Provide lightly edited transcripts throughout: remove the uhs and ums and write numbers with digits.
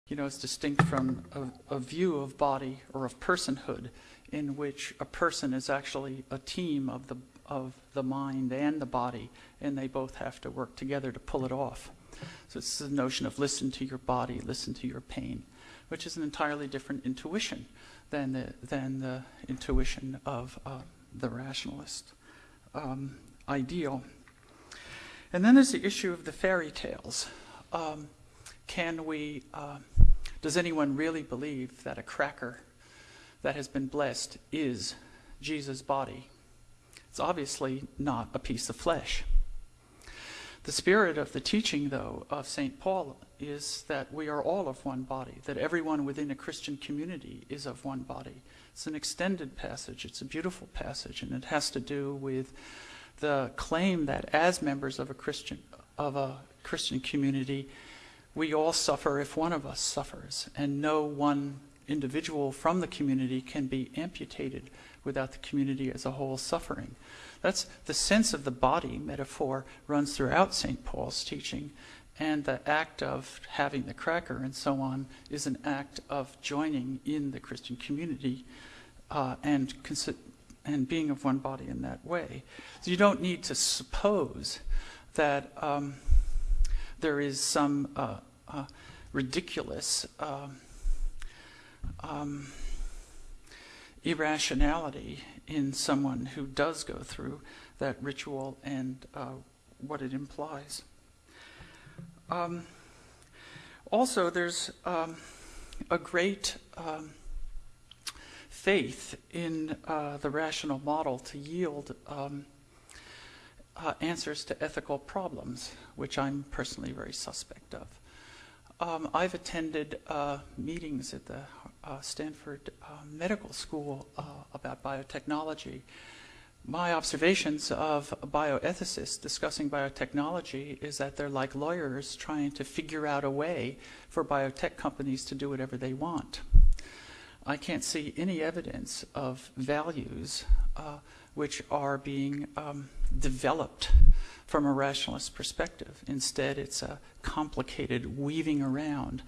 Is distinct from a view of body or of personhood in which a person is actually a team of the mind and the body, and they both have to work together to pull it off. So it's the notion of listen to your body, listen to your pain, which is an entirely different intuition than the intuition of the rationalist ideal. And then there's the issue of the fairy tales. Does anyone really believe that a cracker that has been blessed is Jesus' body? It's obviously not a piece of flesh. The spirit of the teaching, though, of St. Paul is that we are all of one body, that everyone within a Christian community is of one body. It's an extended passage. It's a beautiful passage, and it has to do with the claim that as members of a Christian community, we all suffer if one of us suffers, and no one individual from the community can be amputated without the community as a whole suffering. That's the sense of the body metaphor runs throughout St. Paul's teaching, and the act of having the cracker and so on is an act of joining in the Christian community and being of one body in that way. So you don't need to suppose that there is some ridiculous irrationality in someone who does go through that ritual and what it implies. Also, there's a great faith in the rational model to yield answers to ethical problems, which I'm personally very suspect of. I've attended meetings at the Stanford Medical School about biotechnology. My observations of bioethicists discussing biotechnology is that they're like lawyers trying to figure out a way for biotech companies to do whatever they want. I can't see any evidence of values which are being developed from a rationalist perspective. Instead, it's a complicated weaving around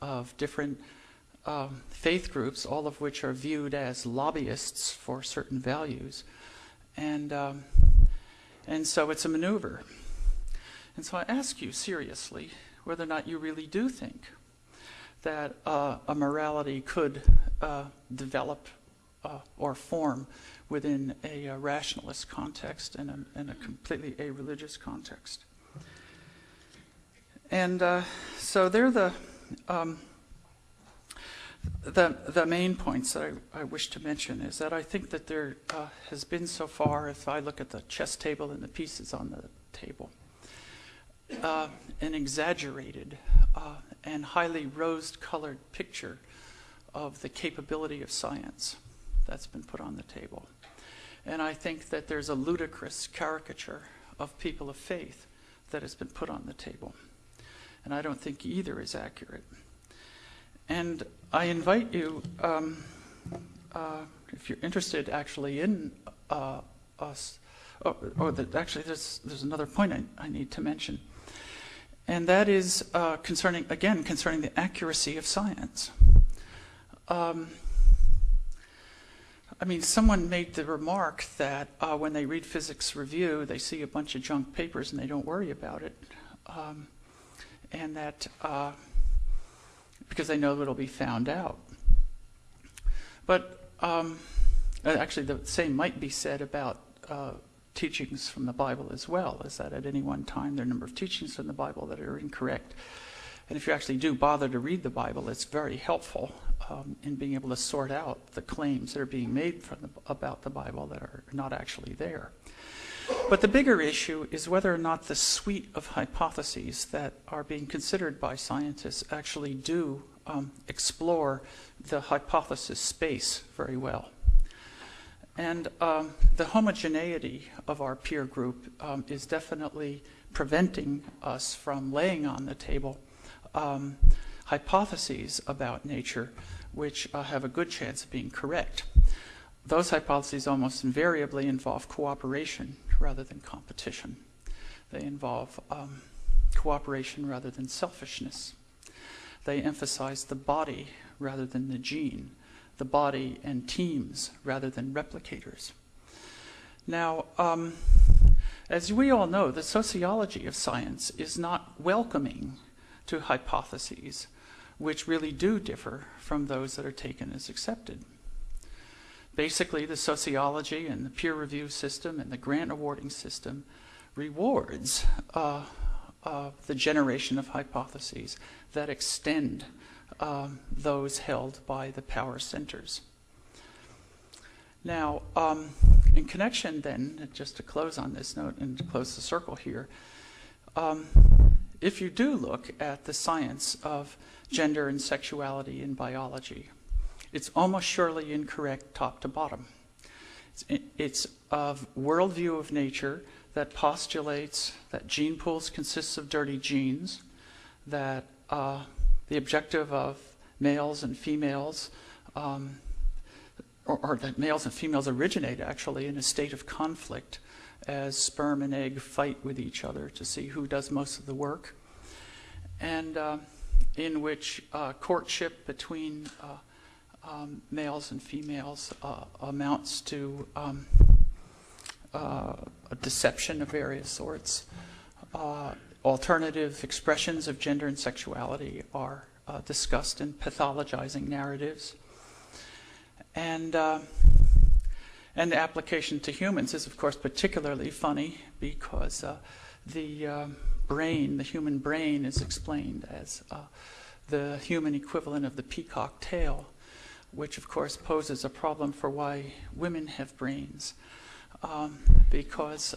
of different faith groups, all of which are viewed as lobbyists for certain values. And so it's a maneuver. And so I ask you seriously whether or not you really do think that a morality could develop or form within a rationalist context and a completely areligious context. And so they're the main points that I wish to mention, is that I think that there has been so far, if I look at the chess table and the pieces on the table, an exaggerated and highly rose-colored picture of the capability of science that's been put on the table. And I think that there's a ludicrous caricature of people of faith that has been put on the table. And I don't think either is accurate. And I invite you, if you're interested actually in us, actually there's another point I need to mention. And that is concerning the accuracy of science. Someone made the remark that when they read Physics Review, they see a bunch of junk papers and they don't worry about it. And that because they know it'll be found out. But actually the same might be said about teachings from the Bible as well, is that at any one time there are a number of teachings from the Bible that are incorrect. And if you actually do bother to read the Bible, it's very helpful in being able to sort out the claims that are being made about the Bible that are not actually there. But the bigger issue is whether or not the suite of hypotheses that are being considered by scientists actually do explore the hypothesis space very well. And the homogeneity of our peer group is definitely preventing us from laying on the table hypotheses about nature which have a good chance of being correct. Those hypotheses almost invariably involve cooperation rather than competition. They involve cooperation rather than selfishness. They emphasize the body rather than the gene, the body and teams rather than replicators. Now, as we all know, the sociology of science is not welcoming to hypotheses which really do differ from those that are taken as accepted. Basically, the sociology and the peer review system and the grant awarding system rewards the generation of hypotheses that extend those held by the power centers. Now, in connection then, just to close on this note and to close the circle here, if you do look at the science of gender and sexuality in biology, it's almost surely incorrect top to bottom. It's a worldview of nature that postulates that gene pools consist of dirty genes, that the objective of males and females, or that males and females originate actually in a state of conflict as sperm and egg fight with each other to see who does most of the work, and in which courtship between males and females amounts to a deception of various sorts. Alternative expressions of gender and sexuality are discussed in pathologizing narratives. And the application to humans is, of course, particularly funny because the human brain is explained as the human equivalent of the peacock tail, which, of course, poses a problem for why women have brains, because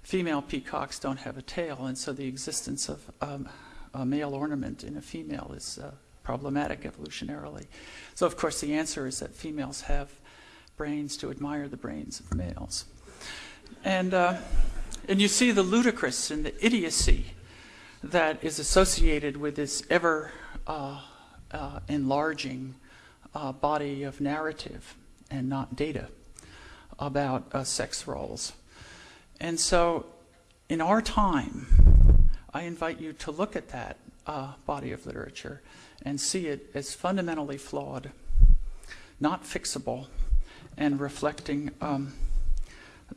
female peacocks don't have a tail, and so the existence of a male ornament in a female is problematic evolutionarily. So, of course, the answer is that females have brains to admire the brains of males. And you see the ludicrous and the idiocy that is associated with this ever enlarging body of narrative and not data about sex roles. And so in our time, I invite you to look at that body of literature and see it as fundamentally flawed, not fixable, and reflecting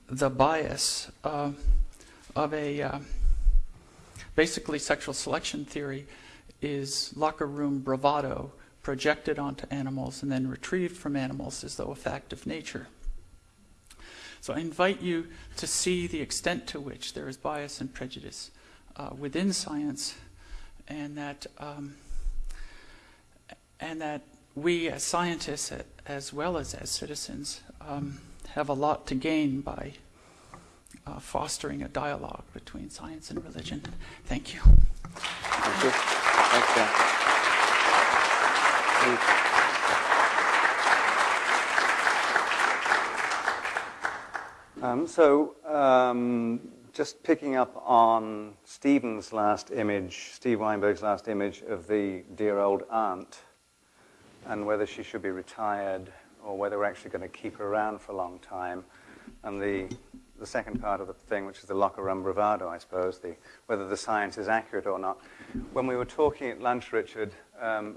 the bias of a basically sexual selection theory is locker room bravado projected onto animals and then retrieved from animals as though a fact of nature. So I invite you to see the extent to which there is bias and prejudice within science, and that we as scientists, as well as citizens, have a lot to gain by fostering a dialogue between science and religion. Thank you. Thank you. Thanks, Dan. Just picking up on Steve Weinberg's last image of the dear old aunt, and whether she should be retired or whether we're actually going to keep her around for a long time, and the second part of the thing, which is the locker room bravado, I suppose, whether the science is accurate or not. When we were talking at lunch, Richard,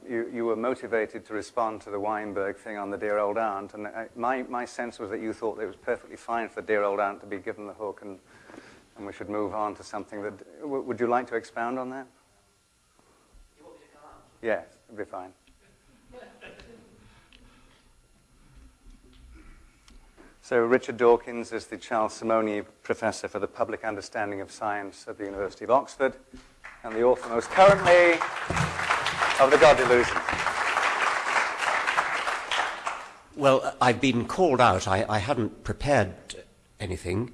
you were motivated to respond to the Weinberg thing on the dear old aunt, and my sense was that you thought it was perfectly fine for the dear old aunt to be given the hook, and we should move on to something that... Would you like to expound on that? You want me to come on? Yes, it'd be fine. So Richard Dawkins is the Charles Simonyi Professor for the Public Understanding of Science at the University of Oxford, and the author most currently of The God Delusion. Well, I've been called out. I hadn't prepared anything.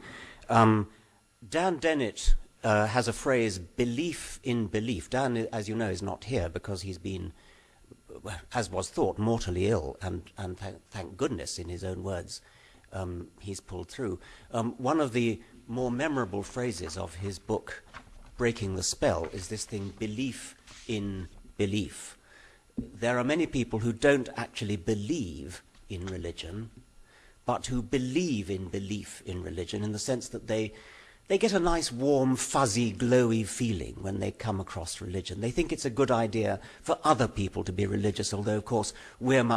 Dan Dennett has a phrase, belief in belief. Dan, as you know, is not here because he's been, as was thought, mortally ill, and thank goodness, in his own words, he's pulled through. One of the more memorable phrases of his book, Breaking the Spell, is this thing, belief in belief. There are many people who don't actually believe in religion, but who believe in belief in religion, in the sense that they they get a nice, warm, fuzzy, glowy feeling when they come across religion. They think it's a good idea for other people to be religious, although, of course, we're much